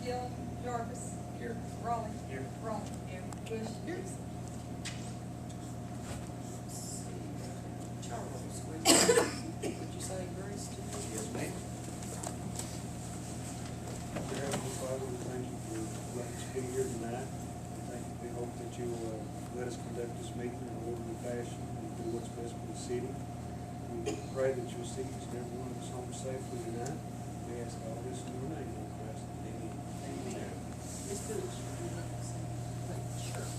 Gilliam. Jarvis. Here. Raleigh. Here. Wrong. Here. Bush. Here. Charles, would you say grace to you? Yes, ma'am. Dear Heavenly Father, we thank you for letting us be here tonight. We hope that you will let us conduct this meeting in an orderly fashion and do what's best for the city. We pray that you'll see each and every one of us home safely tonight. We ask all this in your name, Lord Christ. Amen. Amen. Ms. Booth, would you like to say? Sure.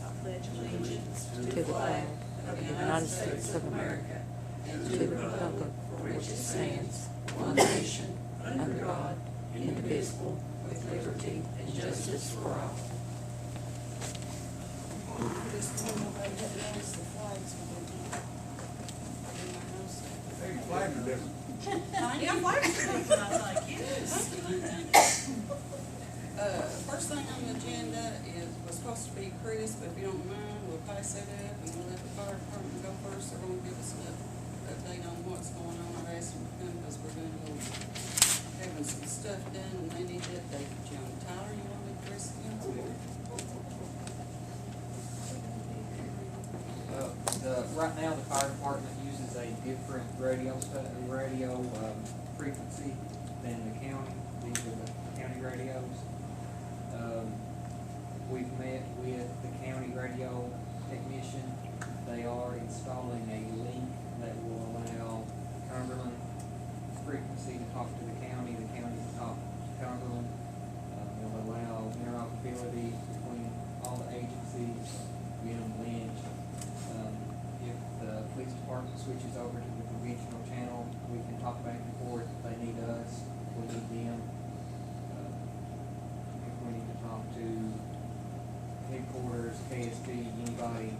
I pledge allegiance to the flag of the United States of America and to the republic for which it stands, one nation, under God, indivisible, with liberty and justice for all. This one, nobody had noticed the flags were there. Everybody knows that. Hey, flag are different. Yeah, flags are different, I think, yes. First thing on the agenda was supposed to be Chris, but if you don't mind, we'll pass that up and we'll let the fire department go first. They're gonna give us an update on what's going on. I've asked them to come because we're gonna go having some stuff done and they need to update John. Tyler, you want me to Chris again? Right now, the fire department uses a different radio frequency than the county. These are the county radios. We've met with the county radio technician. They are installing a link that will allow Cumberland frequency to talk to the county to talk to Cumberland. It will allow interoperability between all the agencies, get them linked. If the police department switches over to the conventional channel, we can talk back and forth. If they need us, we need them. If we need to talk to headquarters, KSB, anybody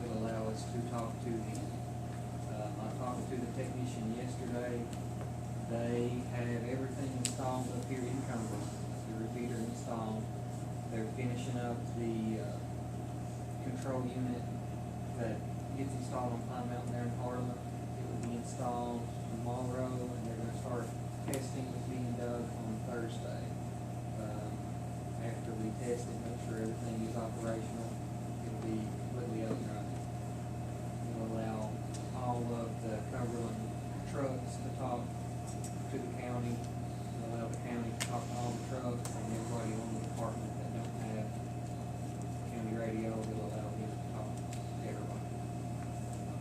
will allow us to talk to them. I talked to the technician yesterday. They have everything installed up here in Cumberland. The repeater installed. They're finishing up the control unit that gets installed on Pine Mountain there in Harlan. It will be installed tomorrow, and they're gonna start testing with being dug on Thursday. After we test it, make sure everything is operational, it'll be completely up and running. It'll allow all of the Cumberland trucks to talk to the county. It'll allow the county to talk to all the trucks, and everybody on the department that don't have county radio, it'll allow them to talk to everybody.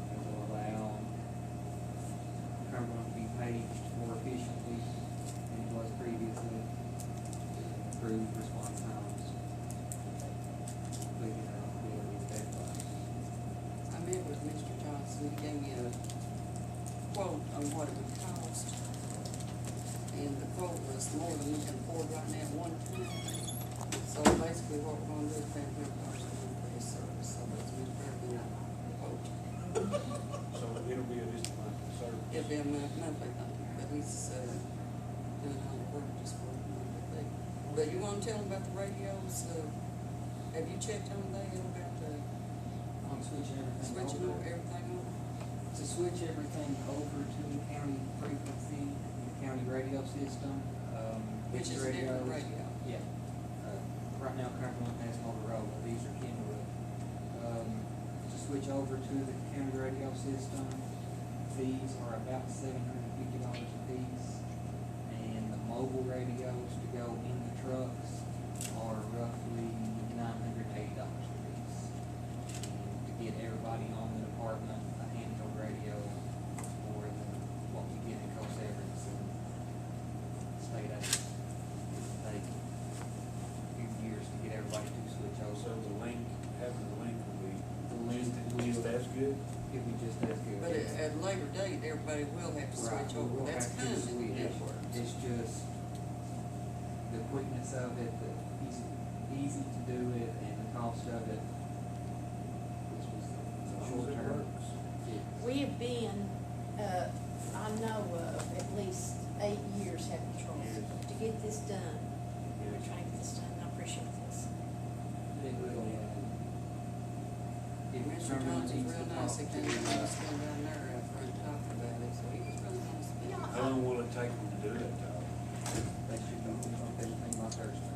It will allow Cumberland to be paged more efficiently than it was previously, improve response times, completing our ability to deadline. I met with Mr. Johnson, he gave me a quote on what it would cost. And the quote was more than we can afford right now at one time. So basically what we're gonna do is pay $100 a month for his service, so that's very good quote. So it'll be a just monthly service. It'll be a monthly thing, but he's, doing all the work just for a monthly thing. But you wanna tell him about the radios, have you checked on that, about the On switching everything switching over everything over? to switch everything over to the county frequency, the county radio system. Which these is a different radios- radio. Yeah. Right now Cumberland has Motorola, these are Kenwood. To switch over to the county radio system, fees are about $750 a piece. And the mobile radios to go in the trucks are roughly $980 a piece. And to get everybody on the department a handheld radio for what we get in Coast Everett and state aid. It'll take a few years to get everybody to switch over. So the link, having the link will be The link just as good. It'll be just as good. But at a later date, everybody will have to Right, switch over, we'll that's have to coming, switch. in other words. It's just the quickness of it, the easy to do it, and the cost of it, which was short It term. works. We have been, I know of at least 8 years having trouble to get this done. We're trying to get this done, I appreciate this. It will, if Mr. Cumberland Johnson's needs to real talk nice, he to, came and us down there for a talk about it, so he was really nice. Yeah. How long will it take them to do that, Tyler? they should know everything by Thursday.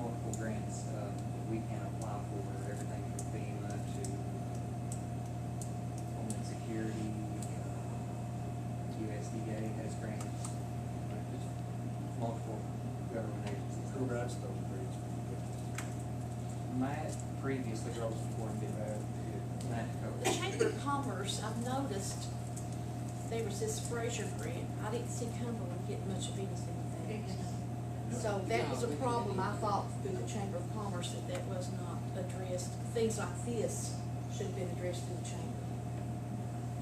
multiple grants, that we can apply for, everything from FEMA to Homeland Security, USDA has grants, just multiple government agencies. Who writes those grants? Matt previously wrote for him, Matt The Coach. Chamber of Commerce, I've noticed, there was this Frazier grant, I didn't see Cumberland get much of anything with that, you know. So that was a problem, I thought, through the Chamber of Commerce, that was not addressed. Things like this should have been addressed through the chamber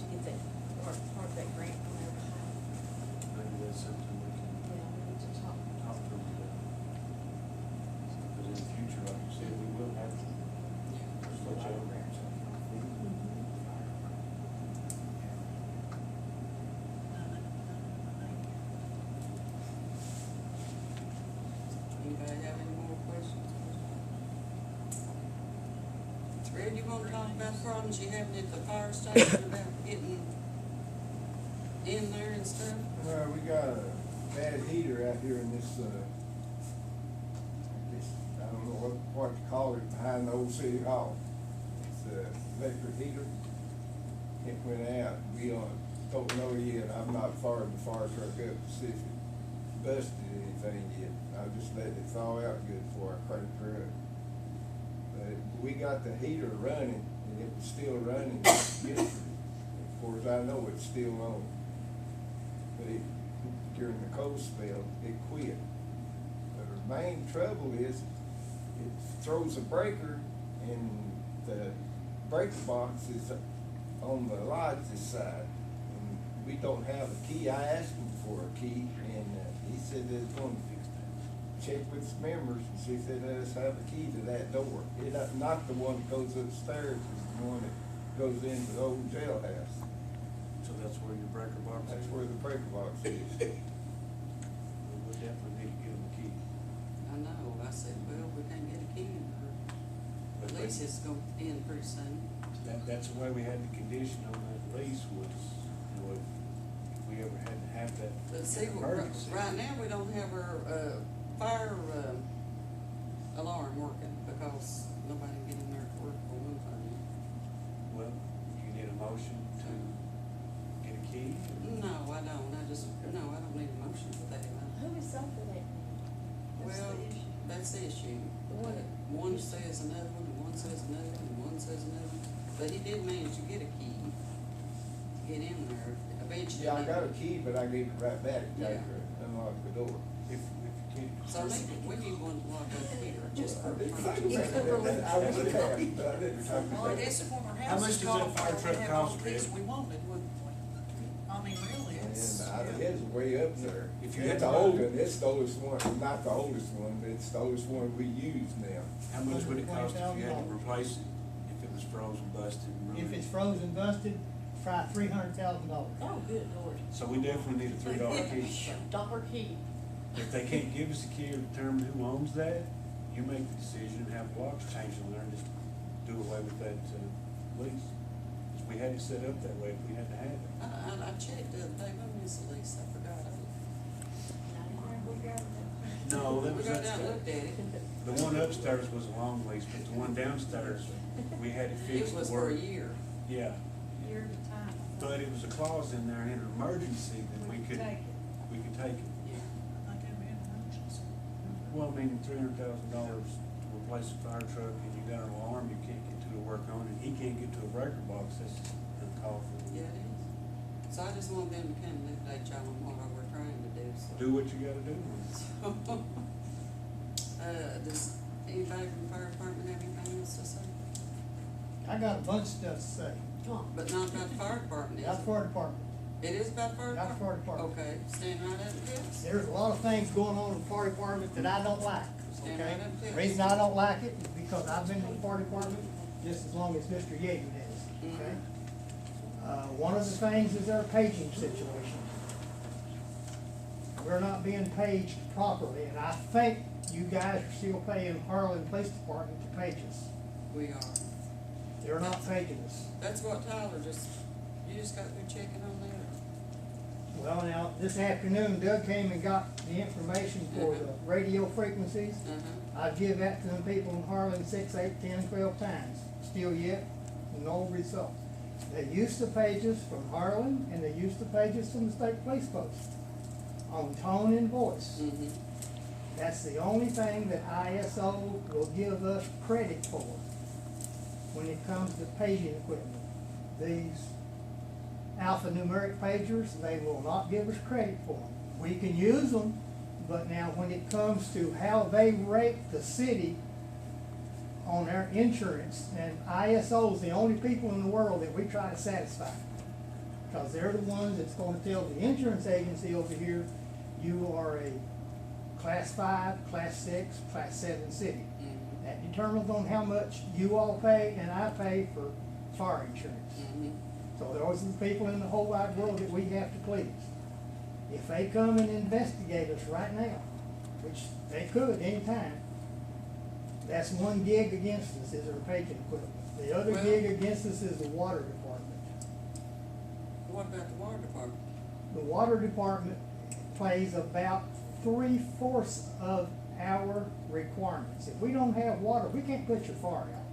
to get that, part of that grant on their behalf. Maybe that's something we can Yeah, we need to talk. talk to them about. Because in the future, like you said, we will have to switch over. Anybody have any more questions? Fred, you wanna talk about problems you having at the fire station about getting in there and stuff? We got a bad heater out here in this, I don't know what you call it, behind the old city hall. It's a electric heater. It went out. We don't know yet. I'm not fired the fire truck up to see if it busted anything yet. I just let it thaw out good before I cranked her up. But we got the heater running, and it was still running yesterday. As far as I know, it's still on. But during the cold spell, it quit. But the main trouble is, it throws a breaker, and the breaker box is on the lodge's side. And we don't have a key. I asked him for a key, and he said they're going to fix that. Check with his members and see if they let us have a key to that door. Not the one that goes upstairs, it's the one that goes into the old jailhouse. So that's where your breaker box is? That's where the breaker box is. We definitely need to get them a key. I know, I said, well, we can't get a key in her. But At least it's gonna end pretty soon. That's the way we had the condition on that lease was, you know, if we ever had to have that But see, emergency. right now, we don't have our, fire, alarm working because nobody can get in there to work for one thing. Well, you need a motion to get a key? No, I don't, I don't need a motion for that. Who is up for that? Well, that's the issue. What? One says another one, and one says another one, and one says another one. But he did manage to get a key, to get in there eventually. Yeah, I got a key, but I gave it right back to Yeah. take her, unlock the door. If you can't. So maybe we need one to lock up here, just for. I didn't think You about could that. I was there, but I didn't think Well, I about guess it. if one of our How much houses does caught that fire fire, truck we'd have all cost, the keys Fred? we wanted, wouldn't we? I mean, really, it's. And it's way up there. If you It's had the to- old one, it's the oldest one, not the oldest one, but it's the oldest one we use now. How much would it cost if you had to replace it, if it was frozen, busted, and ruined? If it's frozen, busted, try $300,000. Oh, good Lord. So we definitely need a $3 key. Dollar key. If they can't give us a key or determine who owns that, you make the decision and have blocks changed on there and just do away with that, lease. 'Cause we had it set up that way if we had to have it. I checked the other day, when was the lease, I forgot. No, that We was got down and upstairs. looked at it, The one upstairs was a long lease, but the one downstairs, we had it fixed. it was to for a work. year. Yeah, Year at a time. but it was a clause in there in an emergency that we could take it. Yeah. I think we had an emergency. Well, I mean, $300,000 to replace a fire truck and you got an alarm you can't get to work on and he can't get to a breaker box, that's uncalled for. Yeah, it is. So I just want them to come and update y'all on what we're trying to do, so. Do what you gotta do. Does anybody from the fire department have anything else to say? I got a bunch of stuff to say. Come on, but not about the fire department, is Not it? fire department. It is about fire Not department? fire department. Okay, stand right up, yes. There's a lot of things going on in the fire department that I don't like, Stand okay? right up there. The reason I don't like it is because I've been in the fire department just as long as Mr. Yaden has, okay? One of the things is our paging situation. We're not being paged properly, and I think you guys are still paying Harlan Police Department to page us. We are. They're not paging us. That's what Tyler you just got through checking on that? Well, now, this afternoon Doug came and got the information for the radio frequencies. I've give that to them people in Harlan 6, 8, 10, 12 times. Still yet, no result. They used the pages from Harlan and they used the pages from the state police post on tone and voice. That's the only thing that ISO will give us credit for when it comes to paging equipment. These alphanumeric pagers, they will not give us credit for them. We can use them, but now when it comes to how they rate the city on their insurance, and ISO is the only people in the world that we try to satisfy. Because they're the ones that's gonna tell the insurance agency over here, you are a class 5, class 6, class 7 city. That determines on how much you all pay and I pay for fire insurance. So those are the people in the whole wide world that we have to please. If they come and investigate us right now, which they could anytime, that's one gig against us is our paging equipment. The other gig against us is the water department. What about the water department? The water department plays about 3/4 of our requirements. If we don't have water, we can't put your fire out.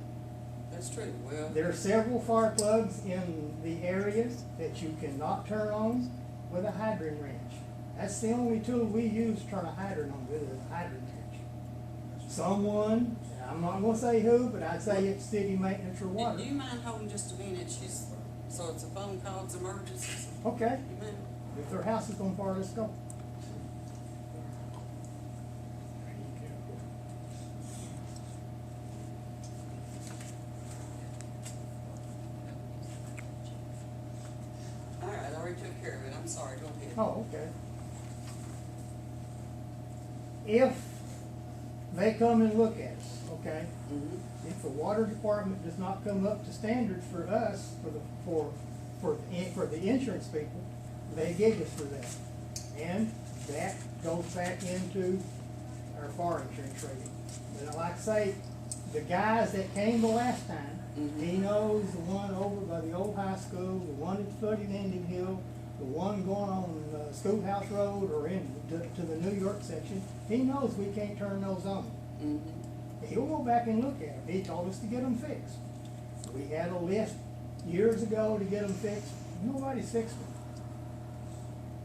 That's true, well. There are several fire plugs in the areas that you cannot turn on with a hydrant wrench. That's the only tool we use to turn a hydrant on with, is a hydrant wrench. Someone, I'm not gonna say who, but I'd say it's city maintenance or water. Do you mind holding just a minute? So it's a phone call, it's emergencies? Okay, You mind? if their house is on fire, let's go. All right, I already took care of it, I'm sorry, go ahead. Oh, okay. If they come and look at us, okay? If the water department does not come up to standards for us, for the insurance people, they gig us for that. And that goes back into our fire insurance rating. But like I say, the guys that came the last time, he knows the one over by the old high school, the one at the foot of Indian Hill, the one going on Schoolhouse Road or to the New York section. He knows we can't turn those on. He'll go back and look at them. He told us to get them fixed. We had a list years ago to get them fixed. Nobody's fixed them.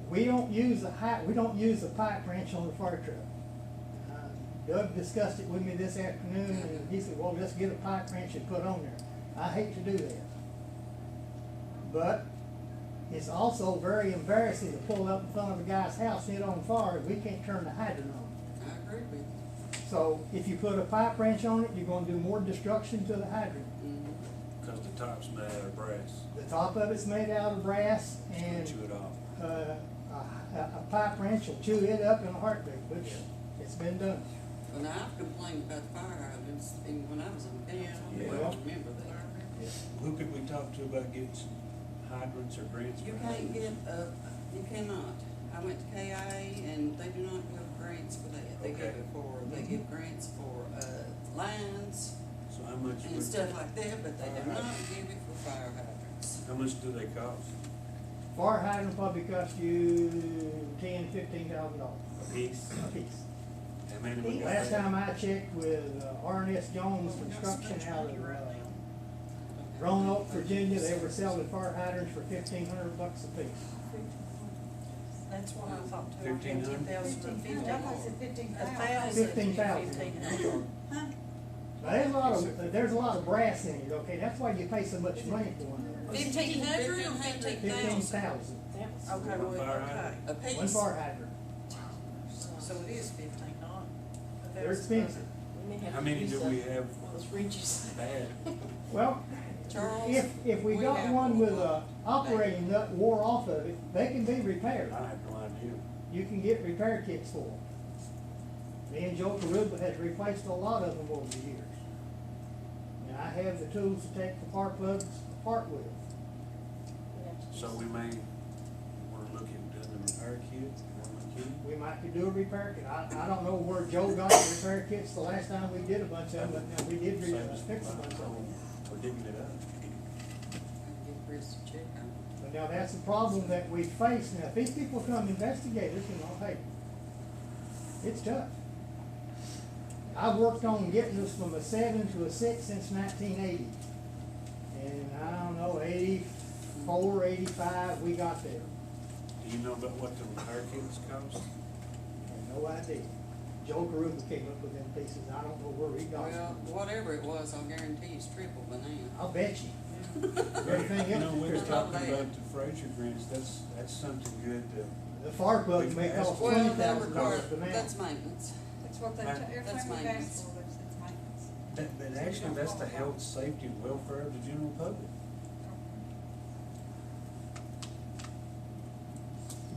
We don't use the pipe wrench on the fire truck. Doug discussed it with me this afternoon, and he said, well, let's get a pipe wrench and put on there. I hate to do that. But it's also very embarrassing to pull up in front of a guy's house, hit on fire, and we can't turn the hydrant on. I agree with you. So if you put a pipe wrench on it, you're gonna do more destruction to the hydrant. Cause the top's made out of brass. The top of it's made out of brass, and Chew it off. a pipe wrench will chew it up in a heartbeat, which it's been done. Well, now, I've complained about fire hydrants even when I was in council, I Yeah. remember that. Who could we talk to about getting some hydrants or grants? You for can't hydrants? get, you cannot. I went to KIA and they do not give grants for that. They give Okay. it for, they give grants for, lines So how much, and stuff like that, but they do Fire not hydrants. give it for fire hydrants. how much do they cost? Fire hydrant probably cost you $10,000-15,000 A piece? a piece. How many we got? Last there? time I checked with R&S Jones Construction out of Roanoke, Virginia, they were selling fire hydrants for $1,500 a piece. That's what I thought too. 1,500? 10,000. I thought it said 15,000. 15,000. Now, there's a lot of brass in it, okay, that's why you pay so much money for one. 1,500 or 15,000? 15,000, Okay, One fire hydrant? A one piece? fire hydrant. So it is 15, not. They're expensive. How many do we have Those ridges. bad? Well, Charles, if we we got have one with one. a operating nut wore off of it, they can be repaired. I have no idea. You can get repair kits for them. Me and Joe Carruba has replaced a lot of them over the years. And I have the tools to take the spark plugs apart with. So we may wanna look at doing the repair kit, We might could do a repair kit. I don't know where Joe got the repair kits the last time we did a bunch of them, but now we did fix a bunch of them. We're digging it up. I can give Chris a check on it. But But now that's the problem that we face now. If these people come investigate us, hey, it's tough. I've worked on getting us from a 7 to a 6 since 1980. And I don't know, 84, 85, we got there. Do you know about what the repair kits cost? I have no idea. Joe Caruba came up with them pieces. I don't know where he got Well, them. whatever it was, I'll guarantee it's triple by now. I'll bet you. Everything You else. know, we were is talking bad. about the Frazier grants, that's something good to. The fire plug may cost Well, $20,000 that requires, for now. that's maintenance. That's what they, That's everything we've maintenance. asked for, it's maintenance. But actually, that's the health, safety, and welfare of the general public.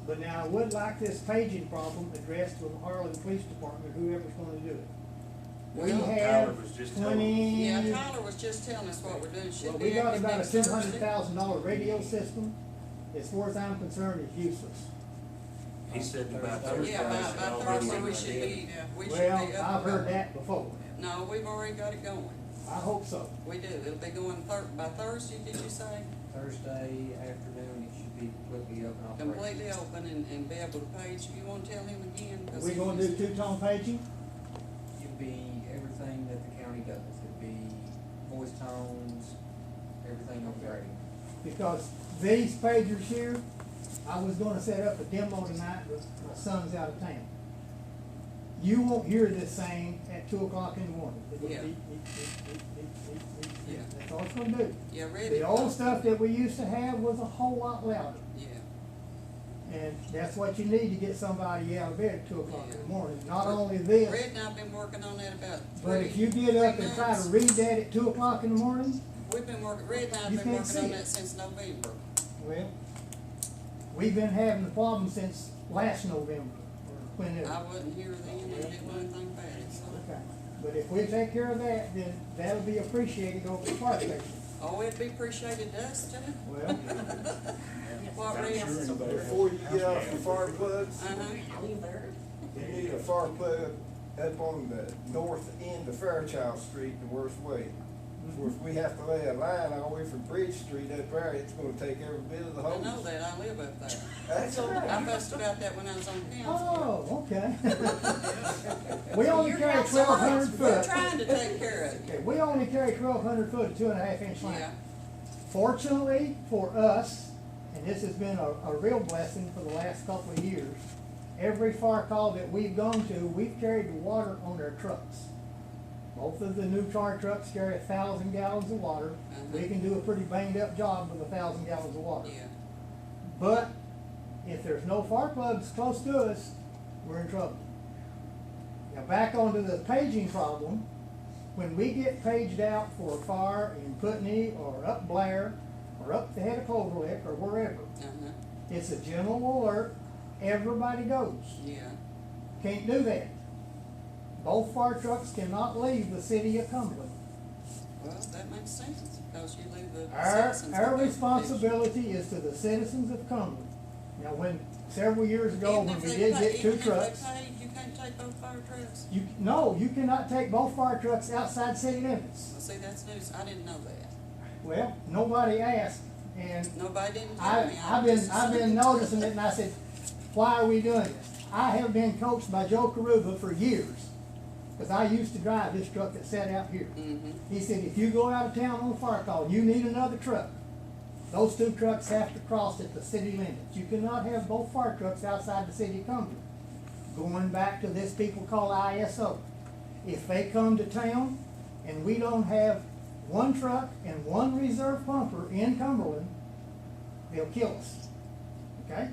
But now I would like this paging problem addressed with the Harlan Police Department, whoever's gonna do it. We Well, Tyler have was just telling us. 20. Yeah, Tyler was just telling us what we're doing, Well, should we be got active about a next $200,000 radio system. As far as I'm concerned, it's useless. He said about Thursday. Thursday. Yeah, by Thursday, we should be, we should be up. Well, I've heard that before. No, we've already got it going. I hope so. We do, it'll be going by Thursday, did you say? Thursday afternoon, it should be completely open operation. Completely open and be able to page, you wanna tell him again? 'Cause We he gonna do used- two-tone paging? It'd be everything that the county does. It'd be voice tones, everything on radio. Because these pagers here, I was gonna set up a demo tonight, but my son's out of town. You won't hear this thing at 2 o'clock in the morning. It'll Yeah. beep, beep, beep, beep, beep, beep, beep. Yeah. That's all it's gonna do. Yeah, ready. The old stuff that we used to have was a whole lot louder. Yeah. And that's what you need to get somebody out of bed at 2 o'clock in the morning. Not only Red this, and I've been working on that about but if you three get up and try to months. read that at 2 o'clock in the morning, We've been working, Red and I've You been can't working see on it. that since November. well, we've been having the problem since last November, or whenever. I wasn't here then and didn't know anything about it, so. Okay, but if we take care of that, then that'll be appreciated over the fire station. Oh, it'd be appreciated to us too. Well, What, I'm Red? sure anybody- Before you get off the fire plugs, Uh-huh. you need a fire plug up on the north end of Fairchild Street the worst way. For if we have to lay a line all the way from Bridge Street up there, it's gonna take every bit of the I hose. know that, I live up there. That's all right. I fussed about that when I was on council. oh, okay. We only Your carry house 1,200 sucks. We're foot. trying to take care of it. Okay, we only carry 1,200 foot of 2.5 inch line. Yeah, Fortunately for us, and this has been a real blessing for the last couple of years, every fire call that we've gone to, we've carried the water on their trucks. Both of the new tar trucks carry 1,000 gallons of water. We can do a pretty banged up job with 1,000 gallons of water. yeah. But if there's no fire plugs close to us, we're in trouble. Now back onto the paging problem, when we get paged out for a fire in Putney or up Blair or up the head of Clover Lick or wherever, Uh-huh, it's a general alert, everybody goes. yeah. Can't do that. Both fire trucks cannot leave the city of Cumberland. Well, that makes sense, because you leave the Our citizens. our with the- responsibility is to the citizens of Cumberland. Now, when, several years ago, Even when if we they did pay- get 2 even if they trucks, paid, you can't take both fire trucks? no, you cannot take both fire trucks outside city limits. Well, see, that's news, I didn't know that. Well, nobody asked, and Nobody didn't tell me. I've been noticing it, and I said, why are we doing this? I have been coached by Joe Caruba for years, because I used to drive this truck that sat out here. Mm-hmm, He said, if you go out of town on a fire call, you need another truck. Those 2 trucks have to cross at the city limits. You cannot have both fire trucks outside the city of Cumberland. Going back to this people call ISO. If they come to town and we don't have 1 truck and 1 reserve pumper in Cumberland, they'll kill us. Okay?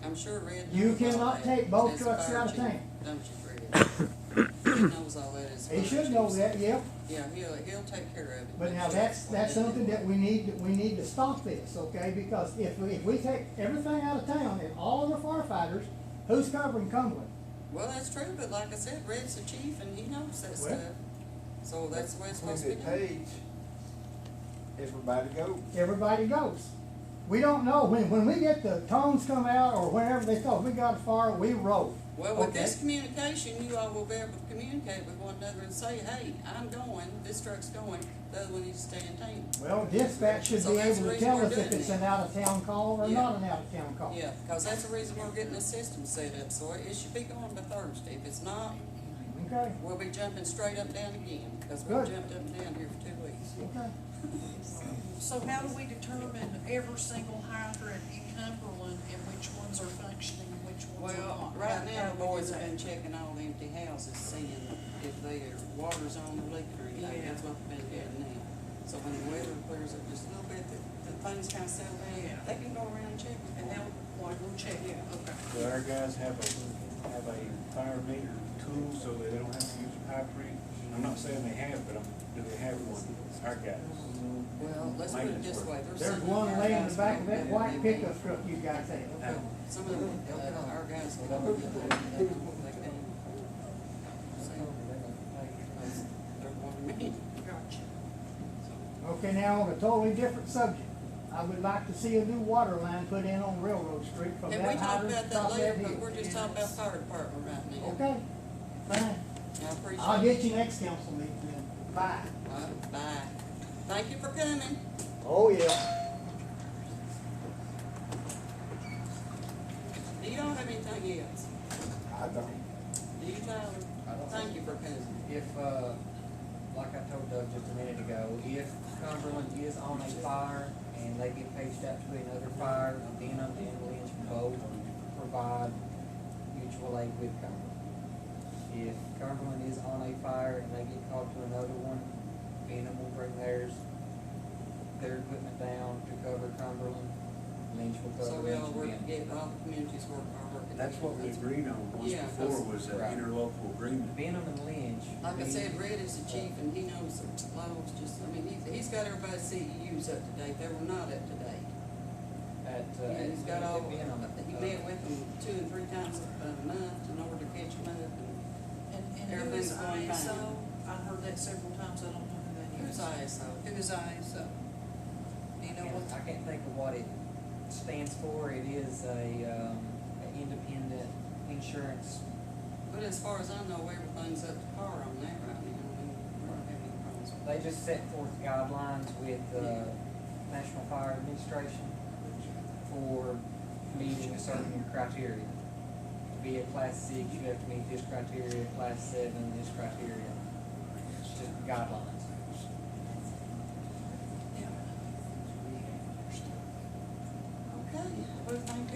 I'm sure Red You knows all cannot that take both as a trucks fire out of chief, town. Don't you, Red? He knows all that as a They fire should chief. know that, yep. Yeah, he'll take care of it. But Make now sure that's it's something that we need to stop this, okay? Because if we take everything out of town and all of the firefighters, who's covering Cumberland? Well, that's true, but like I said, Red's the chief and he knows that Well, stuff. So that's the way it's When supposed to they be done. page, everybody goes. Everybody goes. We don't know, when we get the tones come out or whenever they tell us we got a fire, we roll. Well, with this Okay. communication, you all will be able to communicate with one another and say, hey, I'm going, this truck's going, the other one needs to stay in town. Well, dispatch should So be that's able the to reason tell we're us if doing it's it. an out-of-town call or Yeah. not an out-of-town call. Yeah, cause that's the reason we're getting this system set up, so it should be going by Thursday. If it's not, Okay, we'll be jumping straight up and down again, cause we've Good. jumped up and down here for 2 weeks. okay. So how do we determine every single hydrant in Cumberland and which ones are functioning and which ones are Well, not? right How now, the do we do boys have that? been checking all the empty houses, seeing if their water's on or leaking or anything, Yeah. that's what they've been doing now. So when the weather clears up just a little bit, the things kind of settle down, Yeah. they can go around and check. And they'll, like, we'll check it, okay. Do our guys have a fire meter tool so that they don't have to use a pipe read? I'm not saying they have, but do they have one, our guys? Well, let's put it this way, There's some one of our laying in guys the back of go that and white get pickup them. truck you guys have. Some of them, our guys will go and get them, they can. So, they're one man. Gotcha. Okay, now on a totally different subject. I would like to see a new water line put in on Railroad Street from And that we talked hydrant about across that that later, hill. but we're just talking about fire department right now. Okay, fine. I appreciate it. I'll get you next council meeting then. Bye. All right, bye. Thank you for coming. Oh, yeah. Do you don't have anything else? I don't. Do you, Tyler? I don't. Thank you for coming. If, like I told Doug just a minute ago, if Cumberland is on a fire and they get paged out to another fire, Denham and Lynch both provide mutual aid with Cumberland. If Cumberland is on a fire and they get called to another one, Denham will bring their equipment down to cover Cumberland, Lynch will So cover we Lynch all work, again. get, all the communities are working. That's what we agreed on once Yeah, before, was that right. interlocal agreement. Denham and Lynch. Like I we- said, Red is the chief and he knows the laws, just, I mean, he's got everybody's CEUs up to date, they were not up to date. At, Yeah, he's got all, at Denham, he met with them 2 and 3 times a month in order to catch them up and And who Everything's is going ISO? fine. I heard that several times, I don't know who that here's is. ISO. Who is ISO? Do you know And what? I can't think of what it stands for. It is an independent insurance. But as far as I know, everything's up to par on that right now, I mean, we don't have any problems. They just set forth guidelines with the National Fire Administration for meeting a certain criteria. To be a class 6, you have to meet this criteria, class 7, this criteria. It's just guidelines. Okay, well, thank